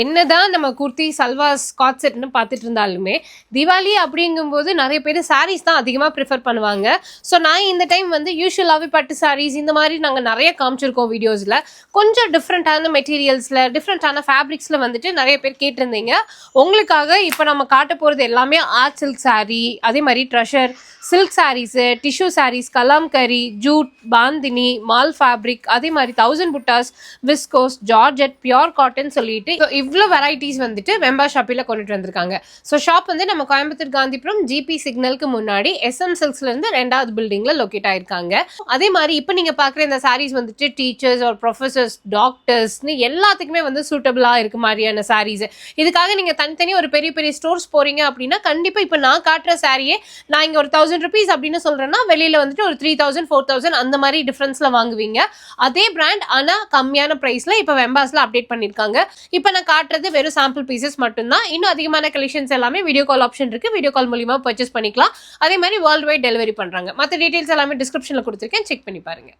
என்னதான் நம்ம குர்த்தி சல்வாஸ் ஸ்காட் செட்னு பார்த்துட்டு இருந்தாலுமே தீபாவளி அப்படிங்கும்போது நிறைய பேர் சாரீஸ் தான் அதிகமாக ப்ரிஃபர் பண்ணுவாங்க. ஸோ நான் இந்த டைம் வந்து யூஸ்வலாகவே பட்டு சாரீஸ் இந்த மாதிரி நாங்கள் நிறைய காமிச்சிருக்கோம் வீடியோஸில். கொஞ்சம் டிஃப்ரெண்ட்டான மெட்டீரியல்ஸில் டிஃப்ரெண்ட்டான ஃபேப்ரிக்ஸில் வந்துட்டு நிறைய பேர் கேட்டிருந்தீங்க. உங்களுக்காக இப்போ நம்ம காட்ட போகிறது எல்லாமே ஆர்ட் சில்க் சாரீ, அதே மாதிரி treasure silk saris, tissue saris, Kalamkari, jute, bandhani, மால் ஃபேப்ரிக், அதே மாதிரி 1000 புட்டாஸ், விஸ்கோஸ், ஜார்ஜெட், பியோர் காட்டன் சொல்லிட்டு இவ்வளோ வெரைட்டிஸ் வந்துட்டு வெம்பா ஷாப்பில் கொண்டுட்டு வந்திருக்காங்க. ஸோ ஷாப் வந்து நம்ம கோயம்புத்தூர் காந்திபுரம் ஜிபி சிக்னலுக்கு முன்னாடி SM சில்க்ஸ்லேருந்து 2வது பில்டிங்கில் லொக்கேட் ஆயிருக்காங்க. அதே மாதிரி இப்போ நீங்கள் பார்க்குற இந்த சாரீஸ் வந்துட்டு டீச்சர்ஸ் ஒரு ப்ரொஃபஸர்ஸ், டாக்டர்ஸ்னு எல்லாத்துக்குமே வந்து சூட்டபிளாக இருக்க மாதிரியான சாரீஸ். இதுக்காக நீங்கள் தனித்தனி ஒரு பெரிய பெரிய ஸ்டோர்ஸ் போகிறீங்க அப்படின்னா கண்டிப்பாக இப்போ நான் காட்டுற சாரியே நான் இங்கே ஒரு 1000 rupees அப்படின்னு சொல்கிறேன்னா வெளியில் வந்துட்டு ஒரு 3000 4000 அந்த மாதிரி டிஃப்ரென்ஸில் வாங்குவீங்க. அதே பிராண்ட் ஆனால் கம்மியான ப்ரைஸில் இப்போ வெம்பாஸில் அப்டேட் பண்ணியிருக்காங்க. இப்போ நான் காட்டுறது வெறும் சாம்பிள் பீசஸ் மட்டும்தான். இன்னும் அதிகமான கலெக்ஷன்ஸ் எல்லாமே வீடியோ கால் ஆப்ஷன் இருக்குது. வீடியோ கால் மூலிமா பர்ச்சேஸ் பண்ணிக்கலாம். அதே மாதிரி வேர்ல்டு வைட் டெலிவரி பண்ணுறாங்க. மற்ற டீட்டெயில்ஸ் எல்லாமே டிஸ்கிரிப்ஷனில் கொடுத்துருக்கேன், செக் பண்ணி பாருங்கள்.